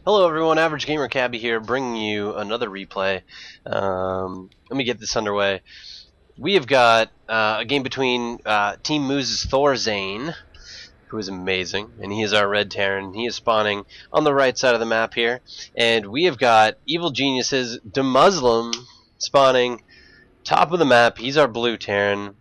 Hello everyone, Average Gamer Cabby here, bringing you another replay. Let me get this underway. We have got a game between Team mouzThorZaiN, who is amazing, and he is our red Terran. He is spawning on the right side of the map here. And we have got Evil Geniuses EGDeMusliM spawning top of the map. He's our blue Terran.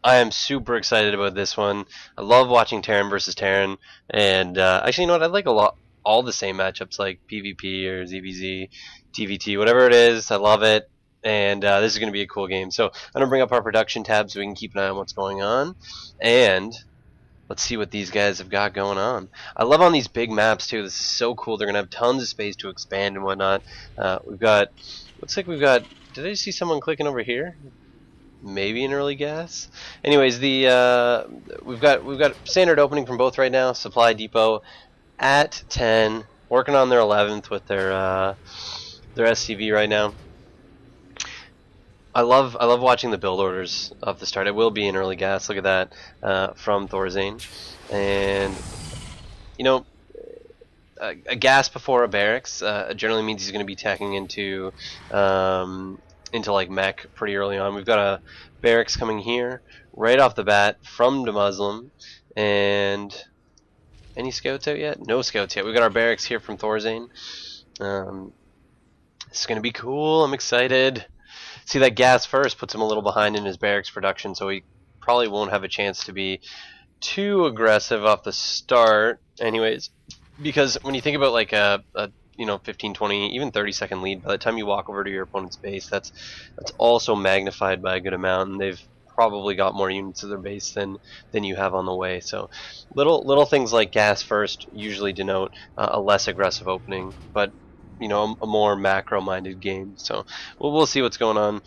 I am super excited about this one. I love watching Terran versus Terran, and actually, you know what? I like all the same matchups like PvP or ZVZ, TVT, whatever it is. I love it, and this is going to be a cool game. So I'm going to bring up our production tab so we can keep an eye on what's going on, and let's see what these guys have got going on. I love on these big maps too. This is so cool. They're going to have tons of space to expand and whatnot. We've got, looks like we've got, did I see someone clicking over here? Maybe an early gas. Anyways, the we've got standard opening from both right now. Supply depot at 10, working on their 11th with their SCV right now. I love watching the build orders of the start. It will be an early gas. Look at that from ThorZaiN, and you know, a gas before a barracks generally means he's going to be tacking into like mech pretty early on. We've got a barracks coming here right off the bat from EGDeMusliM, and any scouts out yet? No scouts yet. We've got our barracks here from ThorZaiN. This is going to be cool. I'm excited. See, that gas first puts him a little behind in his barracks production, so he probably won't have a chance to be too aggressive off the start anyways, because when you think about like a 15, 20, even 30-second lead, by the time you walk over to your opponent's base, that's also magnified by a good amount, and they've probably got more units of their base than you have on the way. So little things like gas first usually denote a less aggressive opening, but you know, a more macro-minded game. So we'll see what's going on.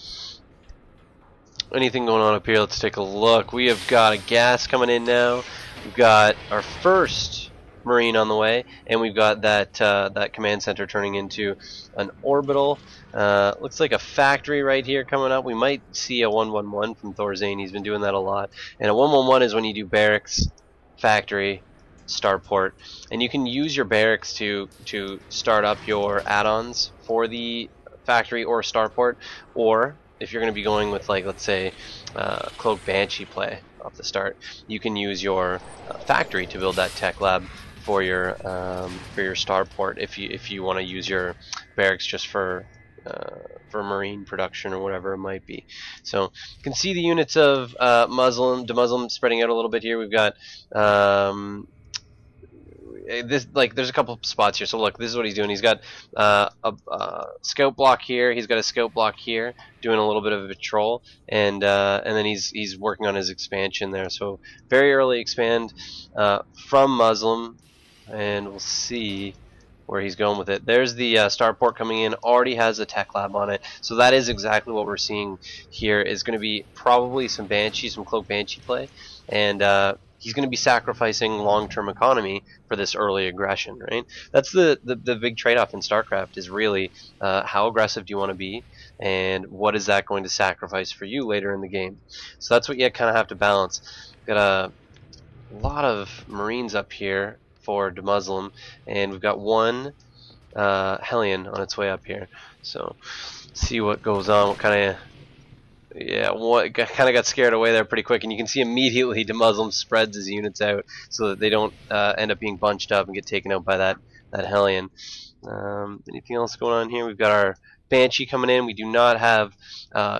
Anything going on up here? Let's take a look. We have got a gas coming in now. We've got our first Marine on the way, and we've got that command center turning into an orbital. Looks like a factory right here coming up. We might see a 111 from ThorZaiN. He's been doing that a lot. And a 111 is when you do barracks, factory, starport, and you can use your barracks to start up your add-ons for the factory or starport, or if you're going to be going with, like, let's say Cloak Banshee play off the start, you can use your factory to build that tech lab for your starport if you want to use your barracks just for marine production or whatever it might be. So you can see the units of EGDeMusliM spreading out a little bit here. We've got this, like, there's a couple spots here. So look, this is what he's doing. He's got a scout block here. He's got a scout block here, doing a little bit of a patrol, and then he's working on his expansion there. So very early expand from Muslim, and we'll see where he's going with it. There's the starport coming in. Already has a tech lab on it. So that is exactly what we're seeing here. Is going to be probably some Banshee, some Cloak Banshee play, and he's going to be sacrificing long-term economy for this early aggression, right? That's the big trade-off in StarCraft, is really how aggressive do you want to be, and what is that going to sacrifice for you later in the game. So that's what you kind of have to balance. Got a lot of Marines up here for EGDeMusliM, and we've got one Hellion on its way up here. So see what goes on. What kind of kind of got scared away there pretty quick, and you can see immediately EGDeMusliM spreads his units out so that they don't end up being bunched up and get taken out by that Hellion. Anything else going on here? We've got our Banshee coming in. We do not have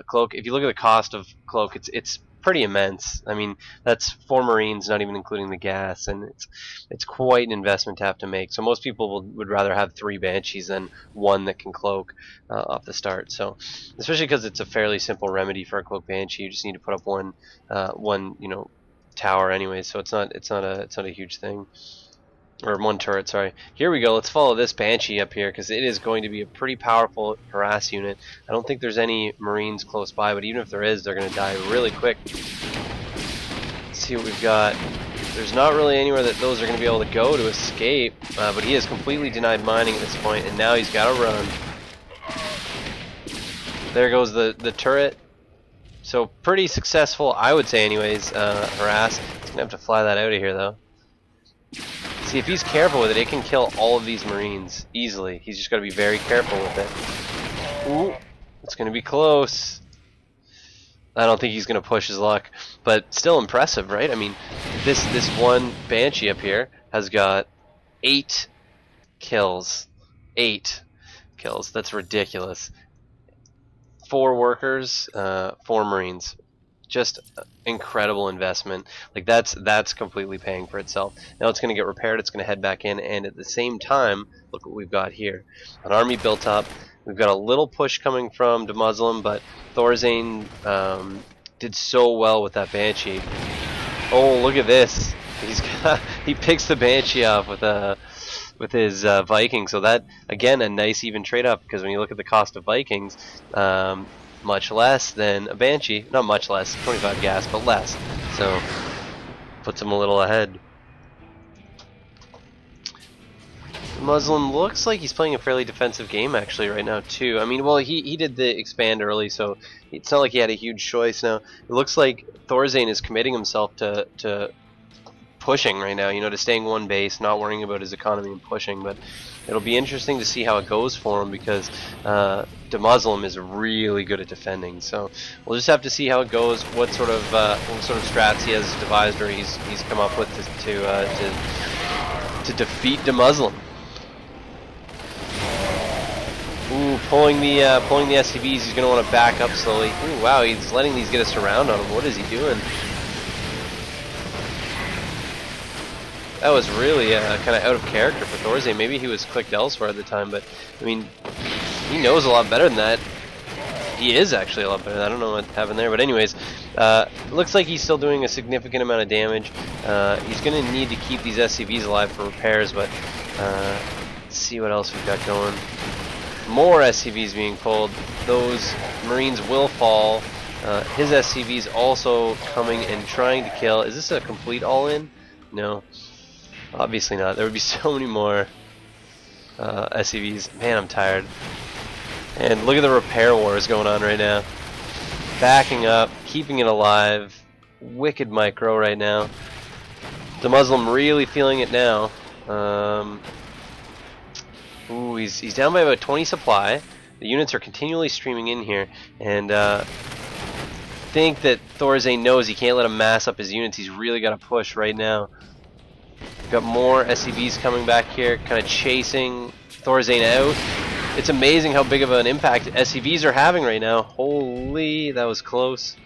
Cloak. If you look at the cost of Cloak, it's pretty immense. I mean, that's 4 Marines, not even including the gas, and it's quite an investment to have to make. So most people would rather have 3 Banshees than one that can cloak off the start. So especially because it's a fairly simple remedy for a Cloak Banshee. You just need to put up one tower anyway, so it's not a huge thing. Or one turret, sorry. Here we go. Let's follow this Banshee up here, because it is going to be a pretty powerful harass unit. I don't think there's any Marines close by, but even if there is, they're going to die really quick. Let's see what we've got. There's not really anywhere that those are going to be able to go to escape, but he has completely denied mining at this point, and now he's got to run. There goes the turret. So pretty successful, I would say anyways, harass. He's going to have to fly that out of here, though. See, if he's careful with it, it can kill all of these Marines easily. He's just got to be very careful with it. Ooh, it's going to be close. I don't think he's going to push his luck, but still impressive, right? I mean, this one Banshee up here has got 8 kills. 8 kills. That's ridiculous. 4 workers, 4 Marines. Just incredible investment. Like that's completely paying for itself. Now it's going to get repaired. It's going to head back in, and at the same time, look what we've got here: an army built up. We've got a little push coming from EGDeMusliM, but ThorZaiN did so well with that Banshee. Oh, look at this! He picks the Banshee off with his Viking. So that again a nice even trade up, because when you look at the cost of Vikings. Much less than a Banshee. Not much less, 25 gas, but less. So, puts him a little ahead. Muslim looks like he's playing a fairly defensive game actually right now too. I mean, well, he did the expand early, so it's not like he had a huge choice now. It looks like ThorZaiN is committing himself to pushing right now, you know, to staying one base, not worrying about his economy and pushing. But it'll be interesting to see how it goes for him, because EGDeMusliM is really good at defending. So we'll just have to see how it goes, what sort of strats he has devised or he's come up with to defeat EGDeMusliM. Ooh, pulling the SCVs. He's going to want to back up slowly. Ooh, wow, he's letting these get a surround on him. What is he doing? That was really kind of out of character for ThorZaiN. Maybe he was clicked elsewhere at the time, but I mean, he knows a lot better than that. He is actually a lot better. I don't know what happened there, but anyways, it looks like he's still doing a significant amount of damage. He's going to need to keep these SCVs alive for repairs, but let's see what else we've got going. More SCVs being pulled. Those Marines will fall. His SCVs also coming and trying to kill. Is this a complete all-in? No. Obviously not. There would be so many more SCVs. Man, I'm tired. And look at the repair wars going on right now. Backing up, keeping it alive. Wicked micro right now. EGDeMusliM really feeling it now. Ooh, he's down by about 20 supply. The units are continually streaming in here, and think that ThorZaiN knows he can't let him mass up his units. He's really got to push right now. Got more SCVs coming back here, kind of chasing ThorZaiN out. It's amazing how big of an impact SCVs are having right now. Holy, that was close.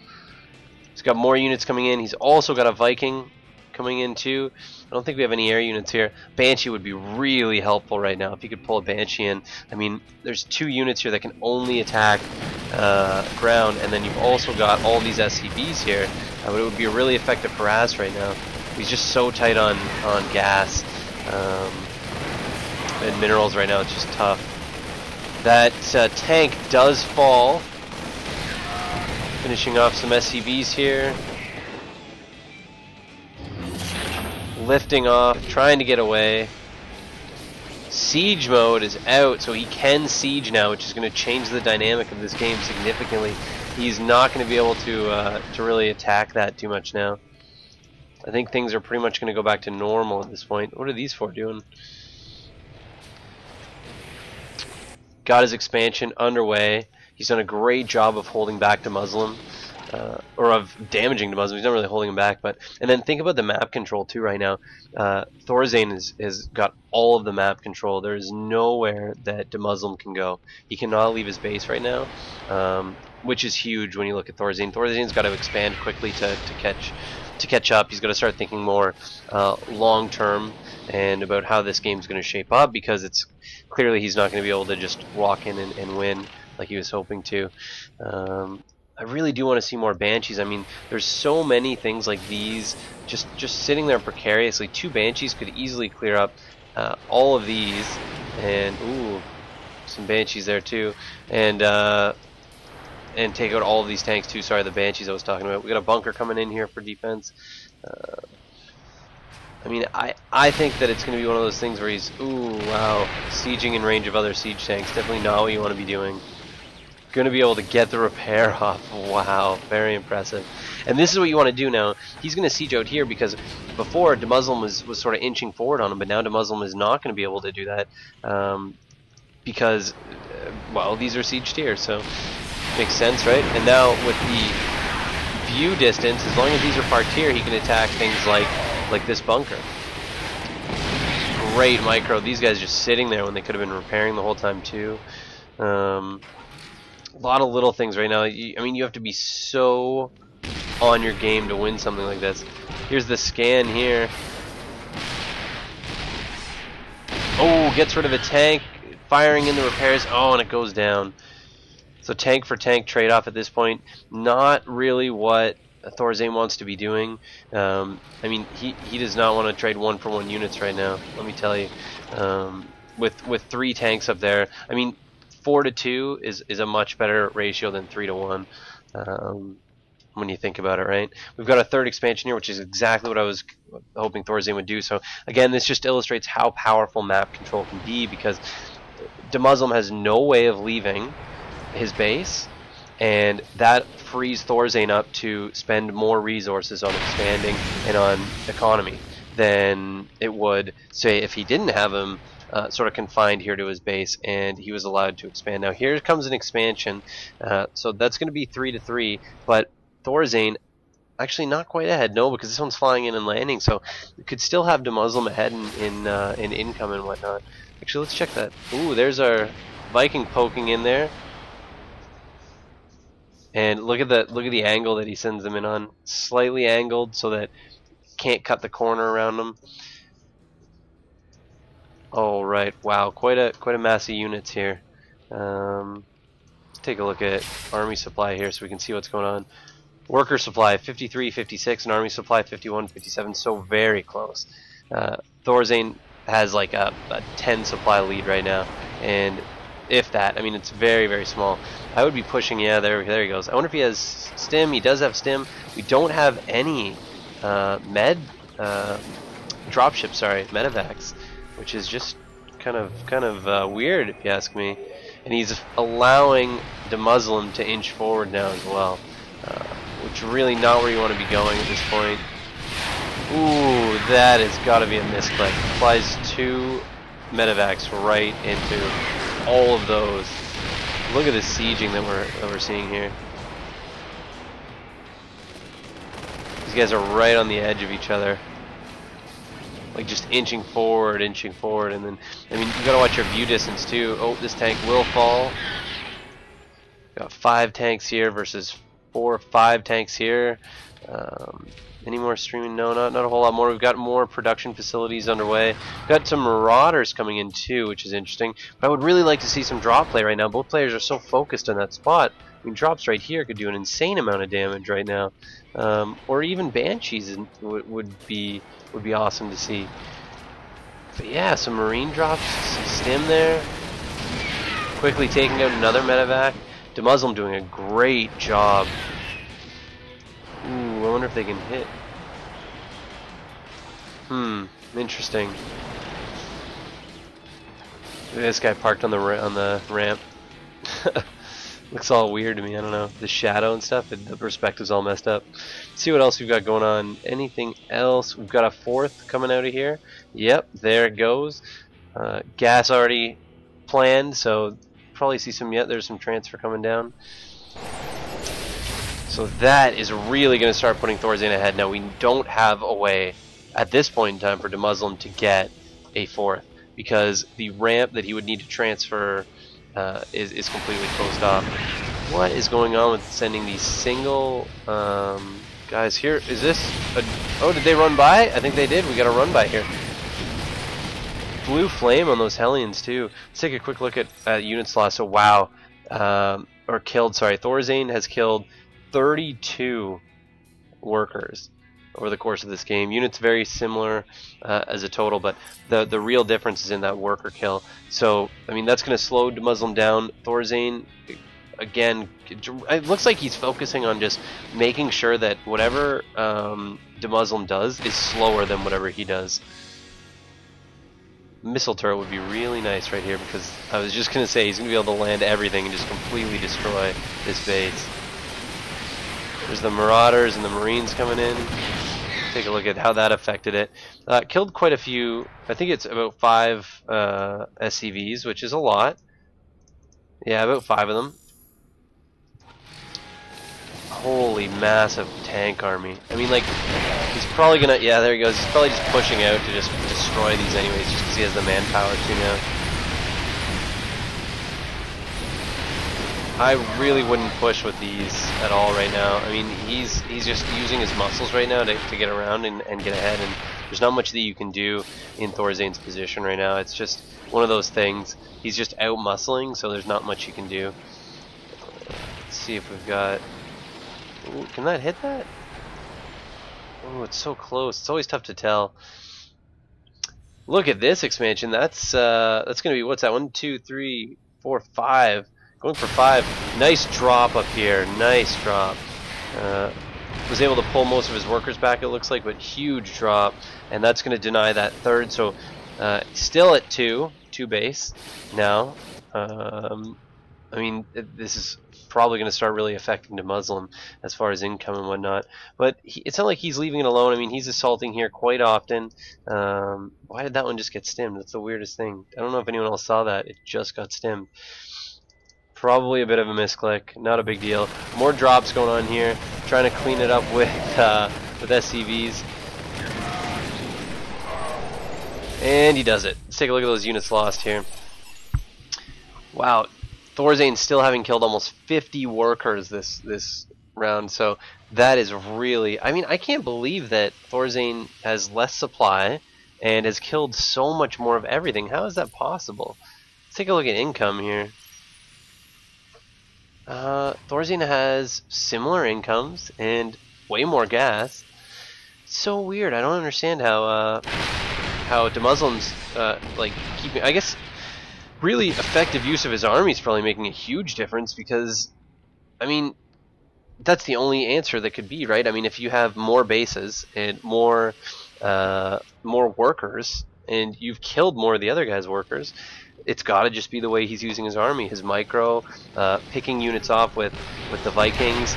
He's got more units coming in. He's also got a Viking coming in too. I don't think we have any air units here. Banshee would be really helpful right now if he could pull a Banshee in. I mean, there's 2 units here that can only attack ground, and then you've also got all these SCVs here. But it would be a really effective harass right now. He's just so tight on gas and minerals right now. It's just tough. That tank does fall. Finishing off some SCVs here. Lifting off, trying to get away. Siege mode is out, so he can siege now, which is going to change the dynamic of this game significantly. He's not going to be able to really attack that too much now. I think things are pretty much going to go back to normal at this point. What are these 4 doing? Got his expansion underway. He's done a great job of holding back EGDeMusliM. Or of damaging EGDeMusliM. He's not really holding him back, and then think about the map control too right now. ThorZaiN has got all of the map control. There is nowhere that EGDeMusliM can go. He cannot leave his base right now, which is huge when you look at ThorZaiN. ThorZaiN's got to expand quickly to catch up. He's got to start thinking more long term and about how this game's going to shape up, because it's clearly he's not going to be able to just walk in and win like he was hoping to. I really do want to see more Banshees. I mean, there's so many things like these just sitting there precariously. 2 Banshees could easily clear up all of these, and ooh, some Banshees there too, and take out all of these tanks too. Sorry, the Banshees I was talking about. We got a bunker coming in here for defense. I mean, I think that it's going to be one of those things where he's, ooh, wow, sieging in range of other siege tanks. Definitely not what you want to be doing. going to be able to get the repair off. Wow, very impressive. And this is what you want to do now. He's going to siege out here because before EGDeMusliM was sort of inching forward on him, but now EGDeMusliM is not going to be able to do that because, well, these are sieged here, so makes sense, right? And now with the view distance, as long as these are parked here, he can attack things like this bunker. Great micro. These guys just sitting there when they could have been repairing the whole time too. A lot of little things right now. I mean, you have to be so on your game to win something like this. Here's the scan here. Oh, gets rid of a tank, firing in the repairs. Oh, and it goes down. So tank for tank trade-off at this point. Not really what ThorZaiN wants to be doing. I mean, he does not want to trade 1-for-1 units right now. Let me tell you. With 3 tanks up there, I mean, 4-to-2 is a much better ratio than 3-to-1. When you think about it, right? We've got a 3rd expansion here, which is exactly what I was hoping ThorZaiN would do. So again, this just illustrates how powerful map control can be, because EGDeMusliM has no way of leaving his base, and that frees ThorZaiN up to spend more resources on expanding and on economy than it would, say, if he didn't have him sort of confined here to his base and he was allowed to expand. Now here comes an expansion, so that's going to be 3-to-3, but ThorZaiN actually not quite ahead, no, because this one's flying in and landing, so you could still have EGDeMusliM ahead in income and whatnot. Actually, let's check that. Ooh, there's our Viking poking in there. And look at the angle that he sends them in on. Slightly angled so that can't cut the corner around them. Oh right, wow, quite a mass of units here. Let's take a look at army supply here so we can see what's going on. Worker supply 53, 56, and army supply 51, 57. So very close. ThorZaiN has like a 10 supply lead right now, and if that, I mean, it's very, very small. I would be pushing. Yeah, there he goes. I wonder if he has stim. He does have stim. We don't have any dropships. Sorry, medevacs, which is just kind of weird if you ask me. And he's allowing EGDeMusliM to inch forward now as well, which is really not where you want to be going at this point. Ooh, that has got to be a misclick. Applies 2 medevacs right into all of those. Look at the sieging that we're seeing here. These guys are right on the edge of each other, like just inching forward, and then I mean, you gotta watch your view distance too. Oh, this tank will fall. Got 5 tanks here versus 4 or 5 tanks here. Any more streaming? No, not a whole lot more. We've got more production facilities underway. We've got some marauders coming in too, which is interesting. But I would really like to see some drop play right now. Both players are so focused on that spot. I mean, drops right here could do an insane amount of damage right now. Or even banshees would be awesome to see. But yeah, some marine drops, some stim there. Quickly taking out another medevac. EGDeMusliM doing a great job. Ooh, I wonder if they can hit. Interesting. Look at this guy parked on the ramp. Looks all weird to me. I don't know, the shadow and stuff. The perspective's all messed up. Let's see what else we've got going on. Anything else? We've got a 4th coming out of here. Yep, there it goes. Gas already planned, so probably see some. Yet there's some transfer coming down. So that is really going to start putting ThorZaiN ahead. Now we don't have a way at this point in time for EGDeMusliM to get a 4th, because the ramp that he would need to transfer is completely closed off. What is going on with sending these single guys here? Is this oh, did they run by? I think they did. We got a run by here. Blue flame on those Hellions too. Let's take a quick look at units lost. So wow, or killed. Sorry, ThorZaiN has killed 32 workers over the course of this game. Units very similar as a total, but the real difference is in that worker kill. So I mean, that's going to slow EGDeMusliM down. ThorZaiN, again, it looks like he's focusing on just making sure that whatever EGDeMusliM does is slower than whatever he does. missile turret would be really nice right here, because I was just going to say he's going to be able to land everything and just completely destroy this base. There's the Marauders and the Marines coming in. Take a look at how that affected it. Killed quite a few. I think it's about 5 SCVs, which is a lot. Yeah, about 5 of them. Holy massive tank army. I mean, like, he's probably gonna, yeah, there he goes. He's probably just pushing out to just destroy these anyways, just because he has the manpower to now. I really wouldn't push with these at all right now. I mean, he's just using his muscles right now to get around and get ahead, and there's not much that you can do in ThorZaiN's position right now. It's just one of those things. He's just out muscling, so there's not much you can do. Let's see if we've got... Ooh, can that hit that? Oh, it's so close. It's always tough to tell. Look at this expansion. That's gonna be, what's that? 1, 2, 3, 4, 5. Going for 5. Nice drop up here. Nice drop. Was able to pull most of his workers back, it looks like, but huge drop, and that's going to deny that third. So still at 2 base now. I mean, this is probably going to start really affecting EGDeMusliM as far as income and whatnot. But it's not like he's leaving it alone. I mean, he's assaulting here quite often. Why did that one just get stimmed? That's the weirdest thing. I don't know if anyone else saw that. It just got stimmed. Probably a bit of a misclick. Not a big deal. More drops going on here. Trying to clean it up with SCVs. And he does it. Let's take a look at those units lost here. Wow. ThorZaiN still having killed almost 50 workers this round, so that is really... I mean, I can't believe that ThorZaiN has less supply and has killed so much more of everything. How is that possible? Let's take a look at income here. ThorZaiN has similar incomes and way more gas. It's so weird. I don't understand how EGDeMuslim's like keeping... I guess really effective use of his army is probably making a huge difference, because I mean, that's the only answer that could be, right? I mean, if you have more bases and more workers, and you've killed more of the other guy's workers, it's got to just be the way he's using his army. His micro, picking units off with the Vikings,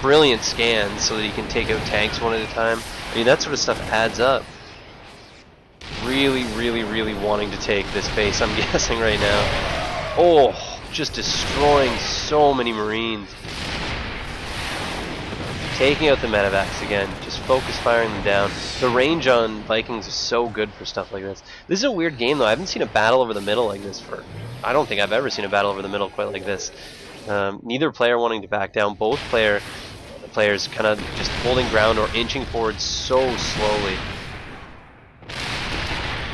brilliant scans so that he can take out tanks one at a time. I mean, that sort of stuff adds up. Really, really, really wanting to take this base, I'm guessing, right now. Oh, just destroying so many Marines. Taking out the medevacs again, just focus firing them down. The range on Vikings is so good for stuff like this. This is a weird game, though. I haven't seen a battle over the middle like this for... I don't think I've ever seen a battle over the middle quite like this. Neither player wanting to back down. Both players kind of just holding ground or inching forward so slowly.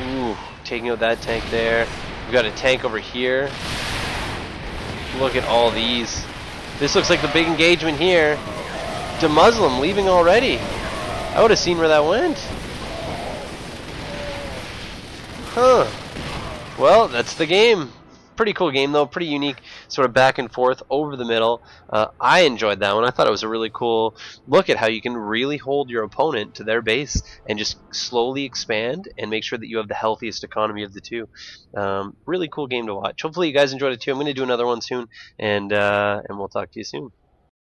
Ooh, taking out that tank there. We've got a tank over here. Look at all these. This looks like the big engagement here. EGDeMusliM leaving already. I would have seen where that went. Huh. Well, that's the game. Pretty cool game, though. Pretty unique, sort of back and forth over the middle. I enjoyed that one. I thought it was a really cool look at how you can really hold your opponent to their base and just slowly expand and make sure that you have the healthiest economy of the two. Really cool game to watch. Hopefully you guys enjoyed it too. I'm going to do another one soon, and we'll talk to you soon.